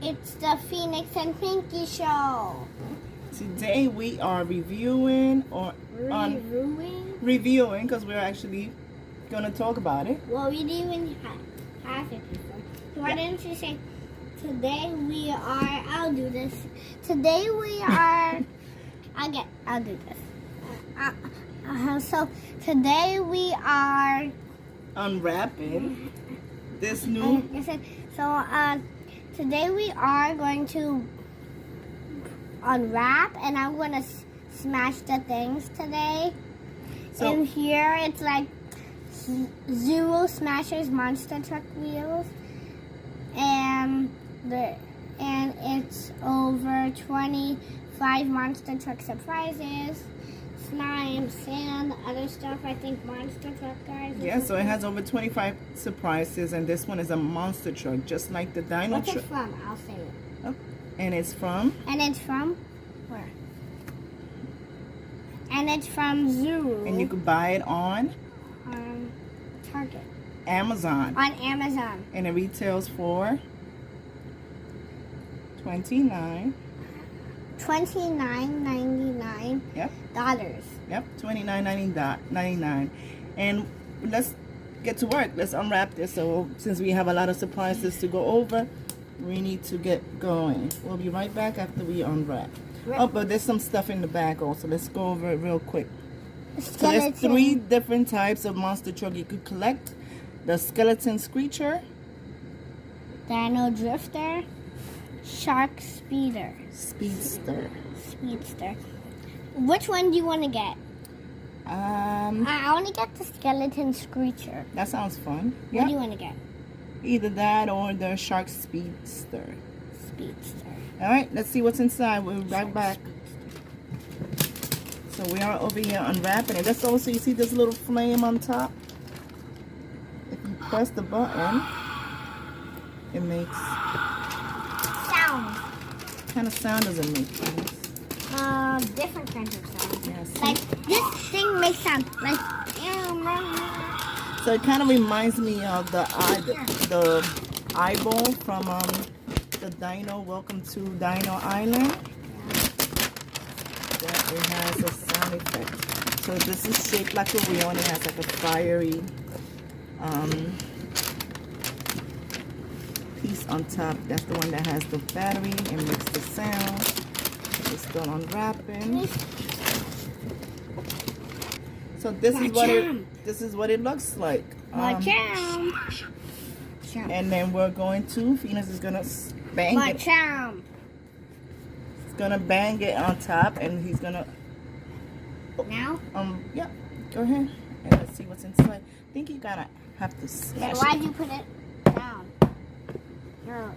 It's the Phoenix and Pinky show. Today we are reviewing reviewing because we're actually gonna talk about it. Well, we didn't even have it before. So why didn't you say today we are? I'll do this. Today we are. I'll do this. So today we are unwrapping this new. Today we are going to unwrap, and I'm going to smash the things today. So in here, it's like ZURU Smashers Monster Truck wheels, and it's over 25 Monster Truck surprises. Slime, sand, other stuff. I think monster truck guys. Yeah, so it has over 25 surprises, and this one is a monster truck, just like the Dino truck. What's it from? I'll say it. Oh, and it's from? And it's from where? And it's from ZURU. And you could buy it on? Target. Amazon. On Amazon. And it retails for $29.99. Yep. Yep, $29.99. And let's get to work. Let's unwrap this. So since we have a lot of surprises to go over, we need to get going. We'll be right back after we unwrap. Right. Oh, but there's some stuff in the back also. Let's go over it real quick. So there's 3 different types of monster truck you could collect. The skeleton screecher, Dino drifter, shark speedster. Which one do you want to get? I want to get the skeleton screecher. That sounds fun. What do you want to get? Either that or the shark speedster. All right, let's see what's inside. We'll be right back. So we are over here unwrapping it. Let's also, you see this little flame on top? If you press the button, it makes sound. What kind of sound does it make? Different kinds of sound. Yes. Like this thing makes sound like. So it kind of reminds me of the eyeball from the Dino. Welcome to Dino Island. That it has a sound effect. So this is shaped like a wheel, and it has like a fiery piece on top. That's the one that has the battery and makes the sound. It's still unwrapping. So this is what it looks like. And then we're going to Phoenix is gonna bang it. He's gonna bang it on top, and he's gonna. Now? Yeah. Go ahead and let's see what's inside. I think you gotta have to smash it. Why'd you put it down? I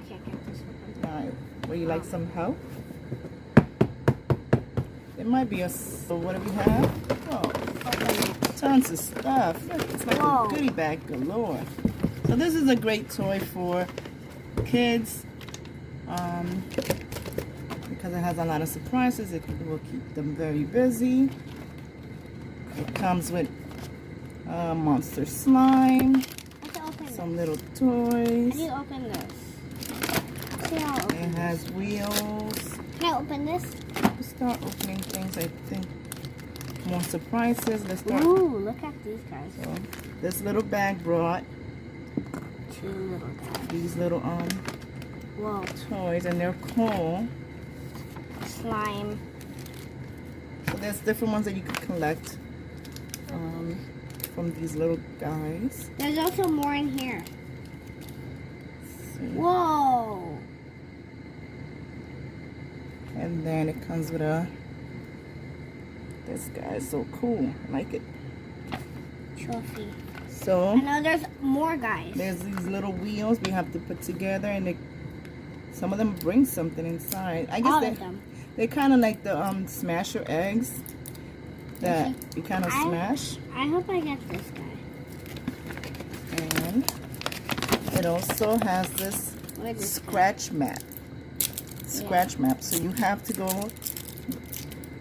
can't get this one. Alright. Would you like some help? It might be so what do we have? Oh, tons of stuff. Look, it's like a goodie bag galore. So this is a great toy for kids because it has a lot of surprises. It will keep them very busy. It comes with monster slime, some little toys. How do you open this? It has wheels. Can I open this? Let's start opening things. I think more surprises. Let's start. Ooh, look at these guys. So this little bag brought 2 little guys. These little toys, and they're cool. Slime. So there's different ones that you can collect from these little guys. There's also more in here. So, whoa! and then it comes with this guy is so cool. I like it. Trophy. So I know there's more guys. There's these little wheels we have to put together, and some of them bring something inside. I guess they're kind of like the smasher eggs that you kind of smash. I hope I get this guy. And it also has this scratch map. So you have to go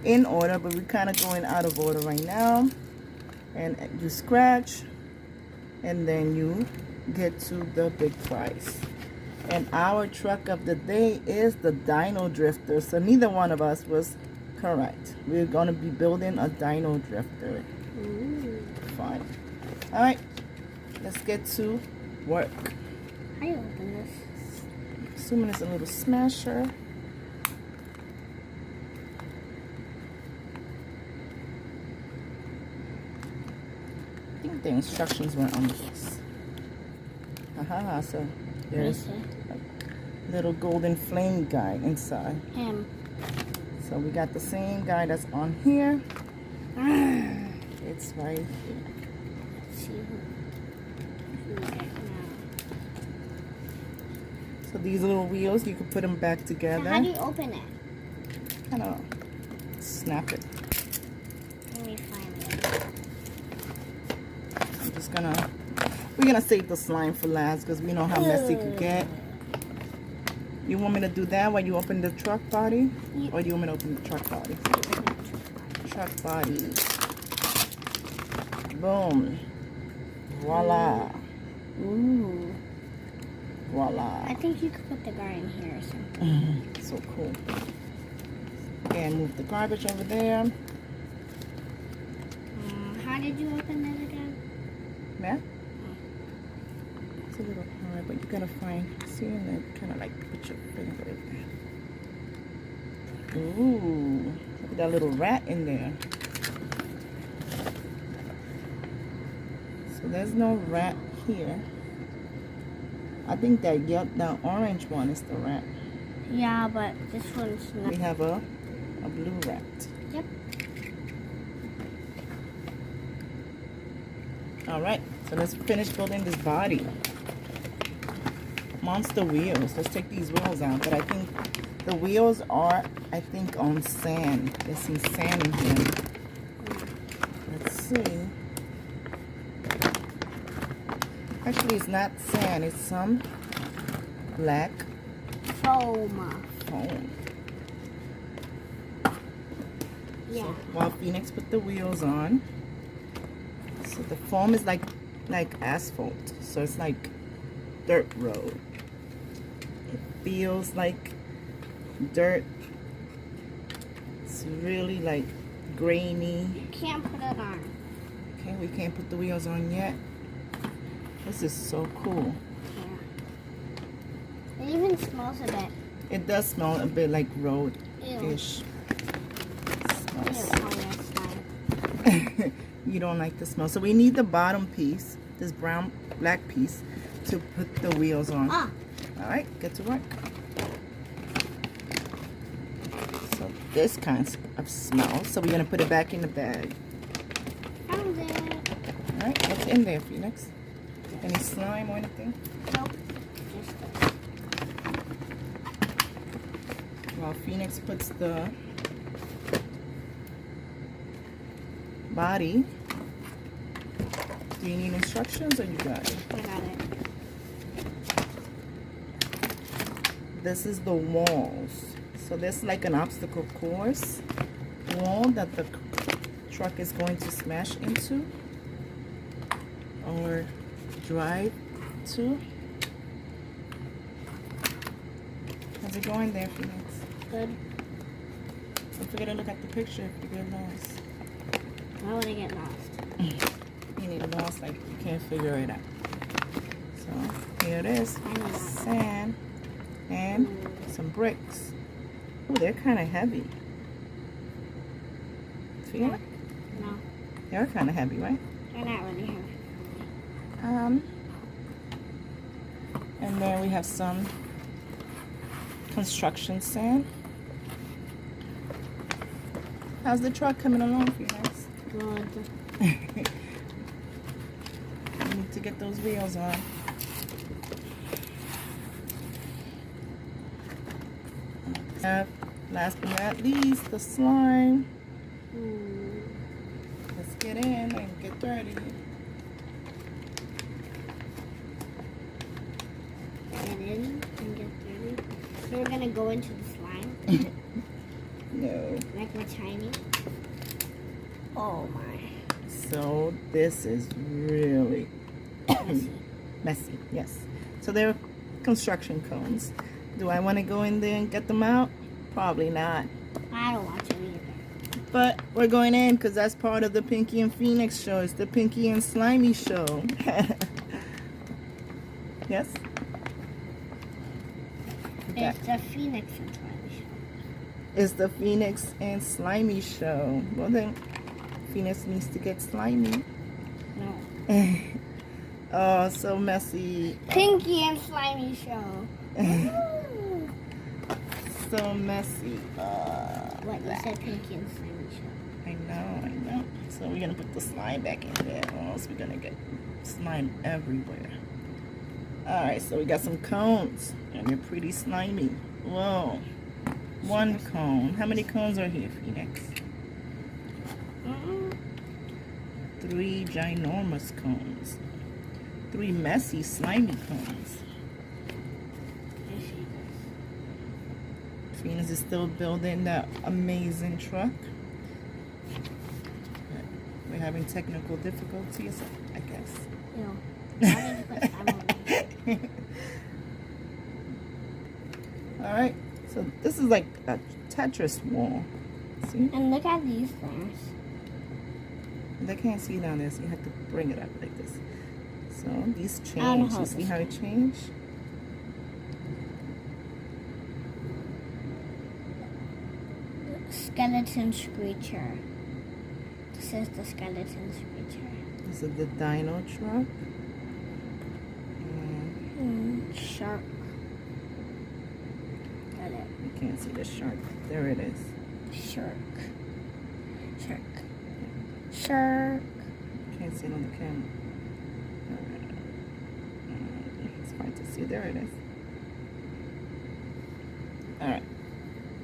in order, but we're kind of going out of order right now. And you scratch, and then you get to the big prize. And our truck of the day is the Dino Drifter. So neither one of us was correct. We're going to be building a Dino Drifter. Ooh. Fun. Alright, let's get to work. How do you open this? Assuming it's a little smasher. I think the instructions were on this. Aha, so there's a little golden flame guy inside. Him. So we got the same guy that's on here. It's right here. Let's see who we get now. So these little wheels, you can put them back So together. how do you open it? I don't know. Snap it. Let me find it. I'm just gonna, we're gonna save the slime for last because we know how messy it could get. You want me to do that while you open the truck body? Or do you want me to open the truck body? Truck body. Boom. Voila. Ooh. Voila. I think you could put the guy in here or something. So cool. And move the garbage over there. How did you open it again? Yeah? It's a little hard, but you gotta find, see, and then kind of like put your finger in there. Ooh, look at that little rat in there. So there's no rat here. I think that that orange one is the rat. Yeah, but this one's not. We have a blue rat. Yep. All right, so let's finish building this body. Monster wheels. Let's take these wheels out. But I think the wheels are, on sand. There's some sand in here. Let's see. Actually, it's not sand. It's some black Foam. foam. Yeah. So while Phoenix put the wheels on, so the foam is like asphalt. So it's like dirt road. It feels like dirt. It's really like grainy. You can't put it on. Okay, we can't put the wheels on yet. This is so cool. Yeah. It even smells a bit. It does smell a bit like road-ish. You don't like the smell. So we need the bottom piece, this black piece, to put the wheels on. Ah. All right, get to work. So this kind of smells. So we're gonna put it back in the bag. Found it. All right, what's in there, Phoenix? Any slime or anything? Nope. Just While Phoenix puts the body. Do you need instructions or you got it? I got it. This is the walls. So there's like an obstacle course wall that the truck is going to smash into or drive to. How's it going there, Phoenix? Good. Don't forget to look at the picture if you get lost. Why would I get lost? You need lost, like you can't figure it out. So here it is. Sand and some bricks. Oh, they're kind of heavy. See it? No. They're kind of heavy, right? They're not really heavy. And then we have some construction sand. How's the truck coming along for you guys? Good. We need to get those wheels on. Last but not least, the slime. Let's get in and get dirty. Get in and get dirty. So we're gonna go into the slime. No. Like we're tiny. Oh my. So this is really Messy. messy. Yes. So there construction cones. Do I want to go in there and get them out? Probably not. I don't want to either. But we're going in because that's part of the Pinky and Phoenix show. It's the Pinky and Slimy show. Yes? It's the Phoenix and Slimy show. It's the Phoenix and Slimy show. Well then, Phoenix needs to get slimy. No. Oh, so messy. Pinky and Slimy show. So messy. What, you said Pinky and Slimy show? I know. So we're gonna put the slime back in there, or else we're gonna get slime everywhere. Alright, so we got some cones, and they're pretty slimy. Whoa. One cone. How many cones are here, Phoenix? 3 ginormous cones. 3 messy, slimy cones. Phoenix is still building that amazing truck. We're having technical difficulties, I guess. No. Alright, so this is like a Tetris wall. See? And look at these things. They can't see down there, so you have to bring it up like this. So these I don't change. know You see how it changed? Skeleton Screecher. This is the Skeleton Screecher. This is the Dino truck. Shark. Got it. You can't see the shark. There it is. Shark. Shark. Can't see it on the camera. It's hard to see. There it is. Alright.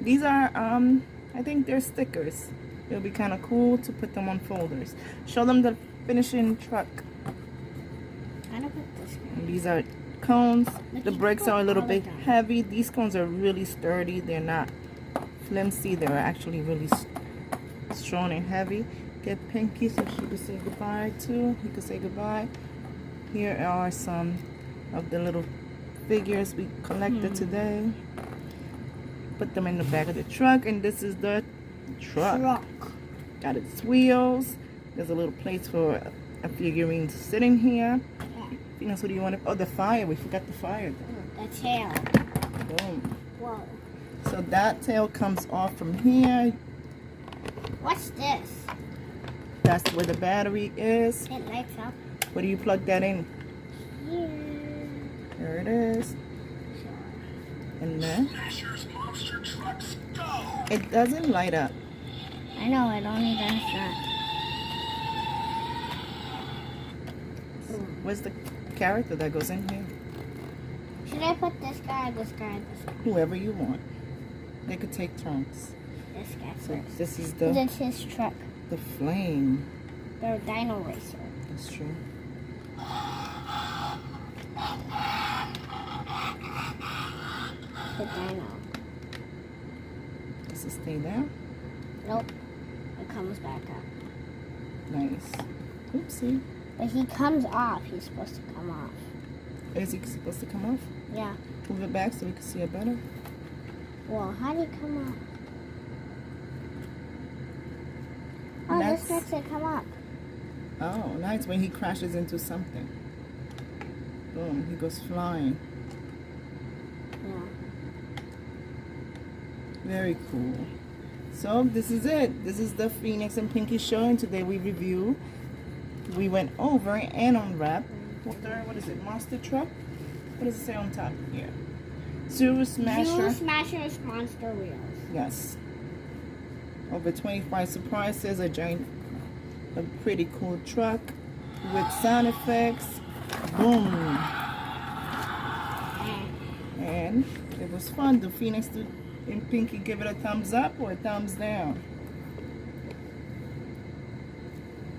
These are, I think they're stickers. It'll be kind of cool to put them on folders. Show them the finishing truck. I don't put this here. And these are cones. Look, The you bricks go are a little all bit down. heavy. These cones are really sturdy. They're not flimsy. They're actually really strong and heavy. Get Pinky so she can say goodbye too. He can say goodbye. Here are some of the little figures we collected today. Put them in the back of the truck, and this is the truck. Got its wheels. There's a little place for a figurine sitting here. Phoenix, what do you want to? Oh, the fire. We forgot the fire. The tail. Boom. Whoa. So that tail comes off from here. What's this? That's where the battery is. It lights up Where do you plug that in? here. There it is. And then it doesn't light up. I know, it only does that. Where's the character that goes in here? Should I put this guy or this guy or this guy? Whoever you want. They could take turns. This guy So first. this is This the is his truck. flame. The Dino Racer. That's true. The Dino. Does it stay there? Nope. It comes back up. Nice. Oopsie. But he comes off. He's supposed to come off. Is he supposed to come off? Yeah. Move it back so we can see it better. Well, how do you come off? Oh, That's- this makes it come up. Oh, nice. When he crashes into something. Boom. He goes flying. Yeah. Very cool. So this is it. This is the Phoenix and Pinky show, and today we review. We went over and unwrapped. What is it? Monster truck? What does it say on top here? ZURU Smasher. ZURU Smasher's Monster Wheels. Yes. Over 25 surprises. A pretty cool truck with sound effects. Boom. And it was fun. Do Phoenix and Pinky give it a thumbs up or a thumbs down?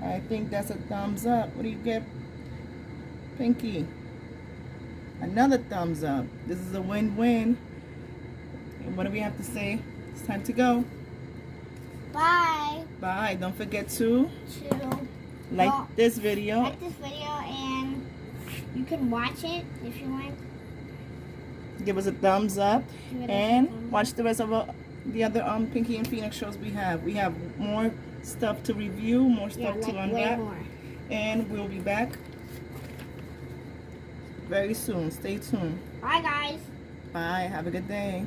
I think that's a thumbs up. What do you get, Pinky? Another thumbs up. This is a win-win. And what do we have to say? It's time to go. Bye. Bye. Don't forget to To like this video. like this video, and you can watch it if you want. Give us a thumbs up and watch the rest of the other Pinky and Phoenix shows we have. We have more stuff to review, more stuff to unwrap, and we'll be back very soon. Stay tuned. Bye, guys. Bye. Have a good day.